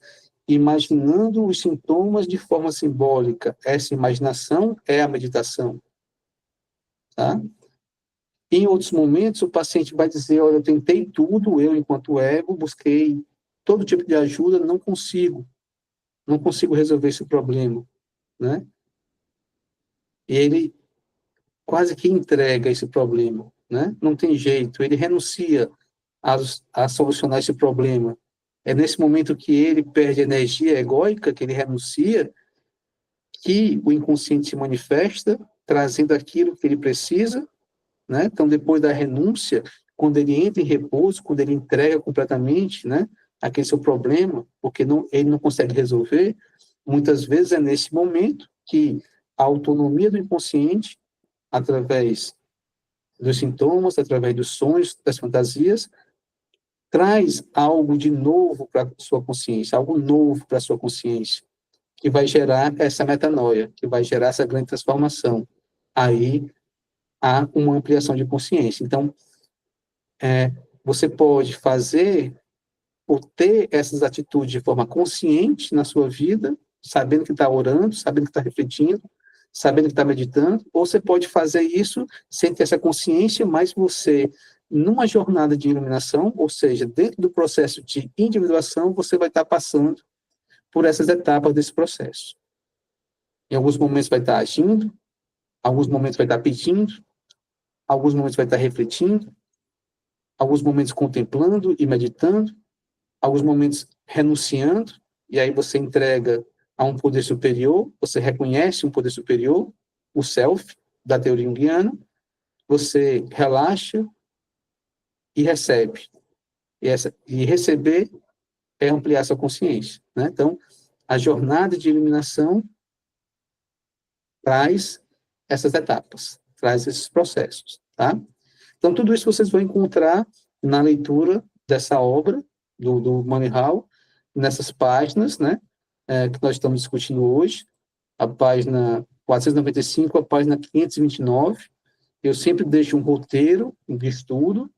imaginando os sintomas de forma simbólica. Essa imaginação é a meditação. Tá? Em outros momentos, o paciente vai dizer, olha, eu tentei tudo, eu, enquanto ego, busquei todo tipo de ajuda, não consigo resolver esse problema, né? E ele quase que entrega esse problema, né? Não tem jeito, ele renuncia a solucionar esse problema. É nesse momento que ele perde a energia egóica, que ele renuncia, que o inconsciente se manifesta, trazendo aquilo que ele precisa, né? Então, depois da renúncia, quando ele entra em repouso, quando ele entrega completamente, né, aquele seu problema, porque ele não consegue resolver, muitas vezes é nesse momento que a autonomia do inconsciente, através dos sintomas, através dos sonhos, das fantasias, traz algo de novo para a sua consciência, algo novo para a sua consciência, que vai gerar essa metanoia, que vai gerar essa grande transformação. Aí há uma ampliação de consciência. Então, você pode fazer ou ter essas atitudes de forma consciente na sua vida, sabendo que está orando, sabendo que está refletindo, sabendo que está meditando, ou você pode fazer isso sem ter essa consciência, mas você, numa jornada de iluminação, ou seja, dentro do processo de individuação, você vai estar passando por essas etapas desse processo. Em alguns momentos vai estar agindo, alguns momentos vai estar pedindo, alguns momentos vai estar refletindo, alguns momentos contemplando e meditando, alguns momentos renunciando, e aí você entrega a um poder superior, você reconhece um poder superior, o self, da teoria junguiana, você relaxa e recebe. E receber é ampliar sua consciência, né? Então, a jornada de iluminação traz essas etapas, traz esses processos, tá? Então, tudo isso vocês vão encontrar na leitura dessa obra, do Money Hall, nessas páginas, né, que nós estamos discutindo hoje, a página 495, a página 529. Eu sempre deixo um roteiro de estudo,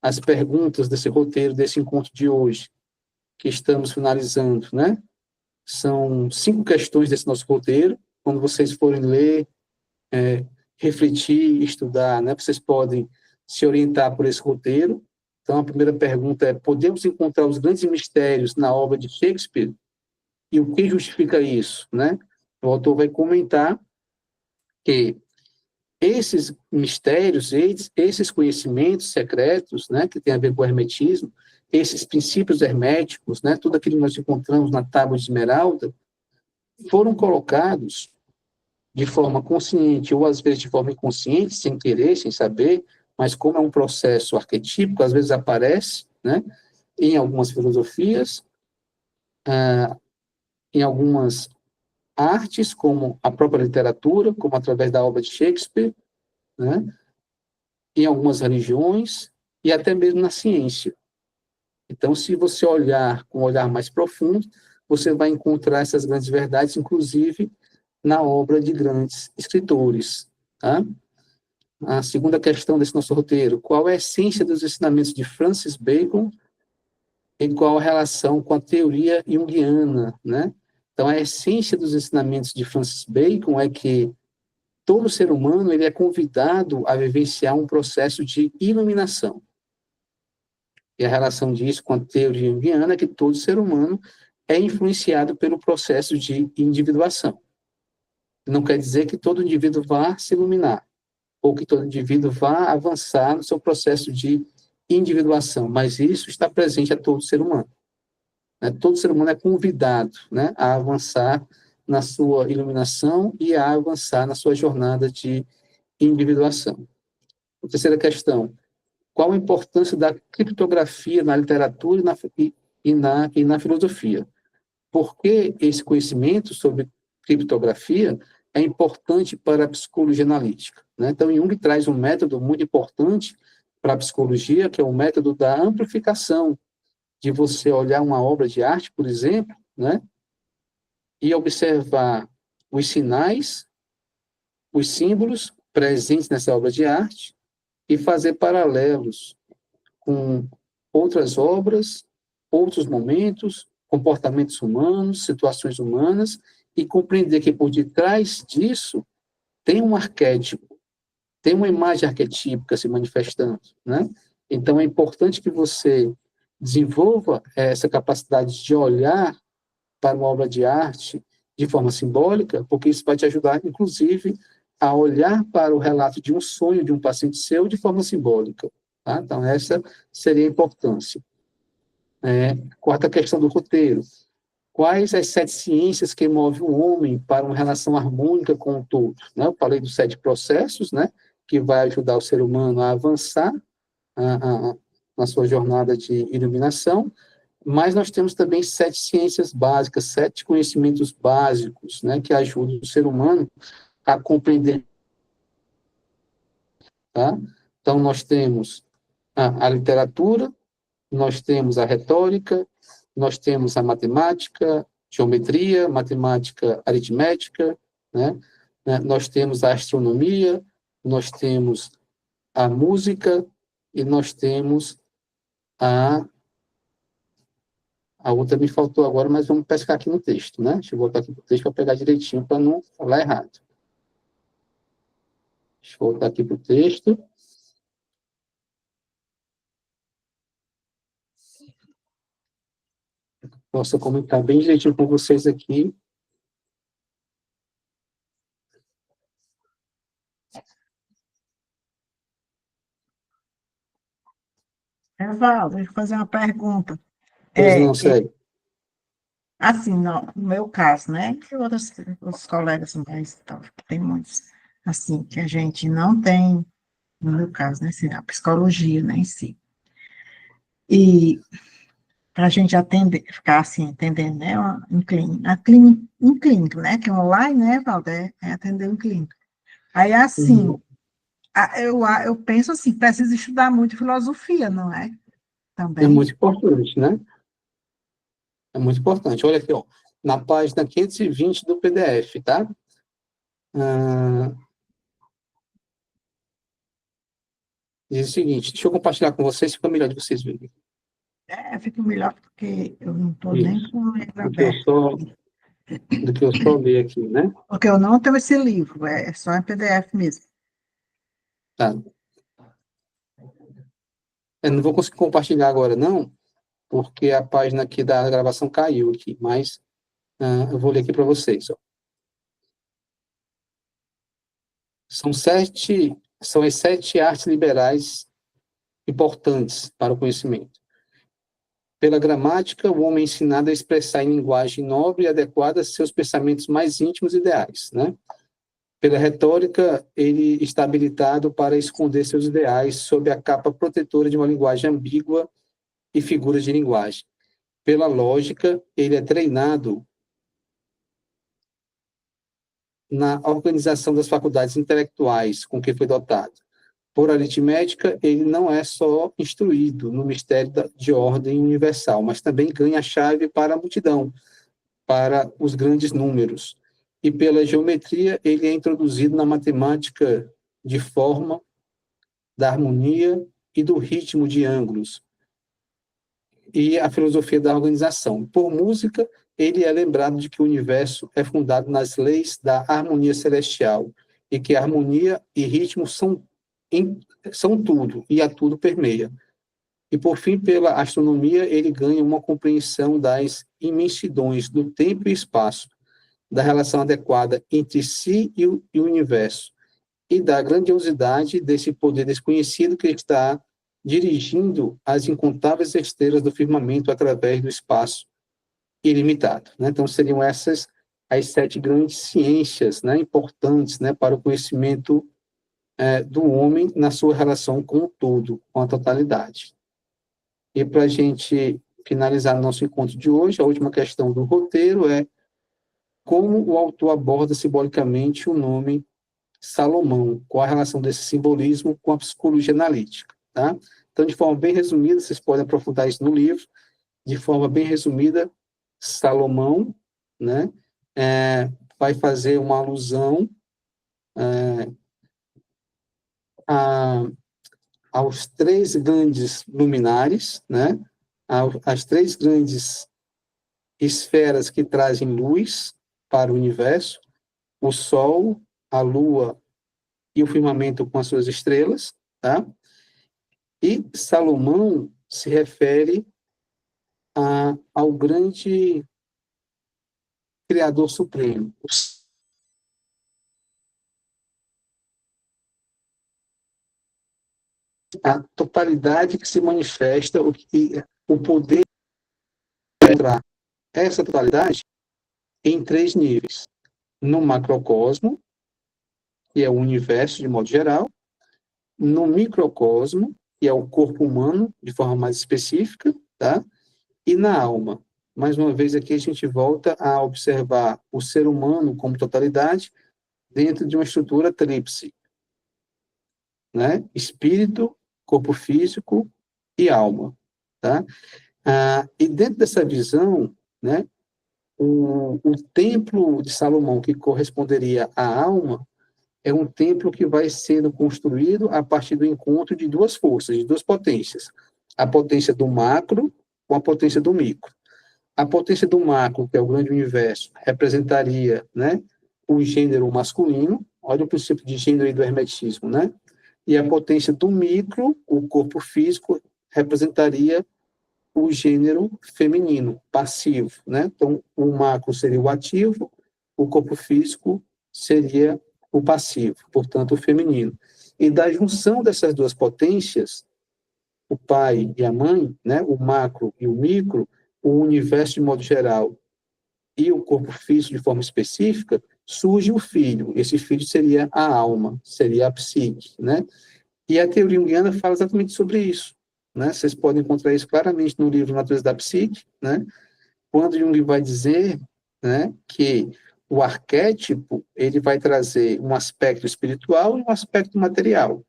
as perguntas desse roteiro, desse encontro de hoje, que estamos finalizando, né, são 5 questões desse nosso roteiro. Quando vocês forem ler, refletir, estudar, né, vocês podem se orientar por esse roteiro. Então, a primeira pergunta é: podemos encontrar os grandes mistérios na obra de Shakespeare? E o que justifica isso, né? O autor vai comentar que esses mistérios, esses conhecimentos secretos, né, que tem a ver com o hermetismo, esses princípios herméticos, né, tudo aquilo que nós encontramos na Tábua de Esmeralda, foram colocados de forma consciente, ou às vezes de forma inconsciente, sem querer, sem saber, mas como é um processo arquetípico, às vezes aparece, né, em algumas filosofias, em algumas artes, como a própria literatura, como através da obra de Shakespeare, né? Em algumas religiões e até mesmo na ciência. Então, se você olhar com um olhar mais profundo, você vai encontrar essas grandes verdades, inclusive na obra de grandes escritores. Tá? A segunda questão desse nosso roteiro: qual é a essência dos ensinamentos de Francis Bacon e qual a relação com a teoria junguiana, né? Então, a essência dos ensinamentos de Francis Bacon é que todo ser humano ele é convidado a vivenciar um processo de iluminação. E a relação disso com a teoria junguiana é que todo ser humano é influenciado pelo processo de individuação. Não quer dizer que todo indivíduo vá se iluminar, ou que todo indivíduo vá avançar no seu processo de individuação, mas isso está presente a todo ser humano. Né? Todo ser humano é convidado, né, a avançar na sua iluminação e a avançar na sua jornada de individuação. A terceira questão: qual a importância da criptografia na literatura e na filosofia? Por que esse conhecimento sobre criptografia é importante para a psicologia analítica? Né? Então, Jung traz um método muito importante para a psicologia, que é o método da amplificação, de você olhar uma obra de arte, por exemplo, né, e observar os sinais, os símbolos presentes nessa obra de arte e fazer paralelos com outras obras, outros momentos, comportamentos humanos, situações humanas, e compreender que por detrás disso tem um arquétipo, tem uma imagem arquetípica se manifestando, né? Então, é importante que você desenvolva essa capacidade de olhar para uma obra de arte de forma simbólica, porque isso vai te ajudar, inclusive, a olhar para o relato de um sonho de um paciente seu de forma simbólica. Tá? Então, essa seria a importância. Quarta questão do roteiro: quais as 7 ciências que movem o homem para uma relação harmônica com o todo? Né? Eu falei dos 7 processos, né, que vai ajudar o ser humano a avançar na sua jornada de iluminação, mas nós temos também 7 ciências básicas, 7 conhecimentos básicos, né, que ajudam o ser humano a compreender. Tá? Então, nós temos a literatura, nós temos a retórica, nós temos a matemática, geometria, matemática aritmética, né? Nós temos a astronomia, nós temos a música e nós temos a outra me faltou agora, mas vamos pescar aqui no texto, né? Deixa eu voltar aqui para o texto para pegar direitinho, para não falar errado. Deixa eu voltar aqui para o texto. Posso comentar bem direitinho com vocês aqui. Evaldo, deixa eu fazer uma pergunta. Pois não, segue. Assim, no meu caso, né? Que outros colegas mais, tal, tem muitos, assim, que a gente não tem, no meu caso, né? Assim, a psicologia, né, em si. E para a gente atender, ficar assim, entendendo, né? Em clínico, né? Que é online, né, Evaldo? É atender em clínico. Aí, assim, eu penso assim, precisa estudar muito filosofia, não é? É Também. muito importante, né? É muito importante. Olha aqui, ó, na página 520 do PDF, tá? Diz o seguinte, deixa eu compartilhar com vocês, fica melhor de vocês verem. Fica melhor porque eu não estou nem com o livro aberto. Do que eu só ler aqui, né? Porque eu não tenho esse livro, é só em PDF mesmo. Tá. Eu não vou conseguir compartilhar agora, não, porque a página aqui da gravação caiu aqui, mas eu vou ler aqui para vocês. Ó. São as 7 artes liberais importantes para o conhecimento. Pela gramática, o homem é ensinado a expressar em linguagem nobre e adequada seus pensamentos mais íntimos e ideais, né? Pela retórica, ele está habilitado para esconder seus ideais sob a capa protetora de uma linguagem ambígua e figuras de linguagem. pela lógica, ele é treinado na organização das faculdades intelectuais com que foi dotado. Por aritmética, ele não é só instruído no mistério de ordem universal, mas também ganha a chave para a multidão, para os grandes números. E pela geometria, ele é introduzido na matemática de forma, da harmonia e do ritmo de ângulos, e a filosofia da organização. Por música, ele é lembrado de que o universo é fundado nas leis da harmonia celestial, e que harmonia e ritmo são tudo, e a tudo permeia. E, por fim, pela astronomia, ele ganha uma compreensão das imensidões do tempo e espaço, da relação adequada entre si e o universo, e da grandiosidade desse poder desconhecido que está dirigindo as incontáveis estrelas do firmamento através do espaço ilimitado. Né? Então, seriam essas as 7 grandes ciências, né, importantes, né, para o conhecimento do homem na sua relação com o todo, com a totalidade. E para a gente finalizar nosso encontro de hoje, a última questão do roteiro é como o autor aborda simbolicamente o nome Salomão, qual a relação desse simbolismo com a psicologia analítica. Tá? Então, de forma bem resumida, vocês podem aprofundar isso no livro, de forma bem resumida, Salomão, né, vai fazer uma alusão aos 3 grandes luminares, né, as 3 grandes esferas que trazem luz para o universo, o Sol, a Lua e o firmamento com as suas estrelas, tá? E Salomão se refere ao grande Criador Supremo, a totalidade que se manifesta, o poder de entrar essa totalidade em 3 níveis. No macrocosmo, que é o universo de modo geral, no microcosmo, que é o corpo humano, de forma mais específica, tá? E na alma. Mais uma vez aqui a gente volta a observar o ser humano como totalidade dentro de uma estrutura tríplice, né? Espírito, corpo físico e alma, tá? E dentro dessa visão, né, o templo de Salomão, que corresponderia à alma, é um templo que vai sendo construído a partir do encontro de 2 forças, de 2 potências. A potência do macro com a potência do micro. A potência do macro, que é o grande universo, representaria, né, o gênero masculino, olha o princípio de gênero aí do hermetismo, né? E a potência do micro, o corpo físico, representaria o gênero feminino, passivo, né? Então, o macro seria o ativo, o corpo físico seria o passivo, portanto, o feminino. E da junção dessas 2 potências, o pai e a mãe, né, o macro e o micro, o universo de modo geral e o corpo físico de forma específica, surge o filho. Esse filho seria a alma, seria a psique, né? E a teoria junguiana fala exatamente sobre isso, né? Vocês podem encontrar isso claramente no livro Natureza da Psique, né? Quando Jung vai dizer, né, que o arquétipo ele vai trazer um aspecto espiritual e um aspecto material.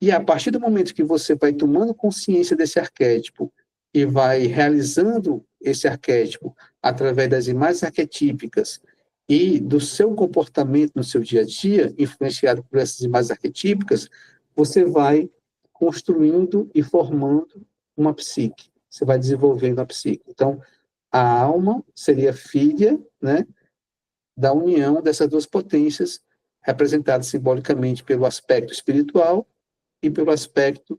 E a partir do momento que você vai tomando consciência desse arquétipo e vai realizando esse arquétipo através das imagens arquetípicas e do seu comportamento no seu dia a dia, influenciado por essas imagens arquetípicas, você vai construindo e formando uma psique. Você vai desenvolvendo a psique. Então, a alma seria filha, né, da união dessas 2 potências, representadas simbolicamente pelo aspecto espiritual e pelo aspecto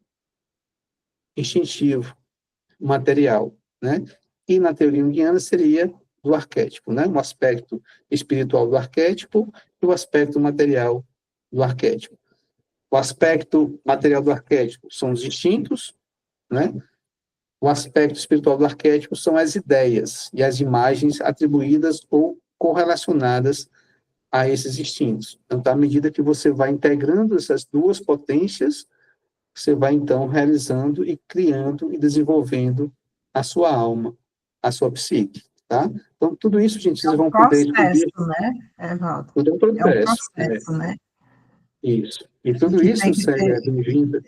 instintivo, material, né? E na teoria junguiana seria do arquétipo, né? O aspecto espiritual do arquétipo e o aspecto material do arquétipo. O aspecto material do arquétipo são os instintos, né? O aspecto espiritual do arquétipo são as ideias e as imagens atribuídas ou correlacionadas a esses instintos. Então, à medida que você vai integrando essas 2 potências, você vai, então, realizando e criando e desenvolvendo a sua alma, a sua psique, tá? Então, tudo isso, gente, É vocês um vão poder processo, descobrir, né, Evaldo? tudo é um É um processo, processo, né? isso. E tudo Que isso, tem que ter. Célia, bem-vinda,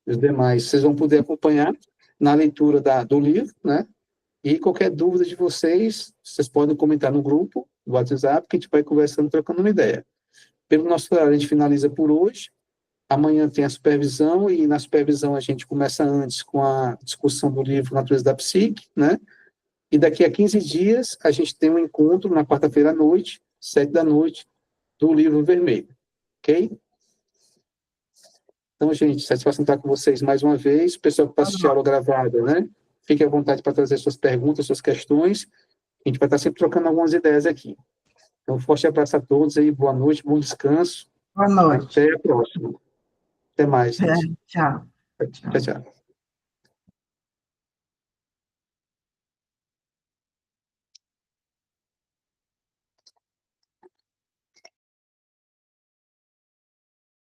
os demais, vocês vão poder acompanhar na leitura do livro, né? E qualquer dúvida de vocês, vocês podem comentar no grupo do WhatsApp, que a gente vai conversando, trocando uma ideia. Pelo nosso horário, a gente finaliza por hoje. Amanhã tem a supervisão, e na supervisão a gente começa antes com a discussão do livro Natureza da Psique, né? E daqui a 15 dias, a gente tem um encontro na quarta-feira à noite, 7 da noite, do livro vermelho. Ok? Então, gente, satisfação estar com vocês mais uma vez. O pessoal que está assistindo a aula gravada, né? Fique à vontade para trazer suas perguntas, suas questões. A gente vai estar sempre trocando algumas ideias aqui. Então, um forte abraço a todos aí, boa noite, bom descanso. Boa noite. Até a próxima. Até mais, gente. Tchau. Tchau, tchau.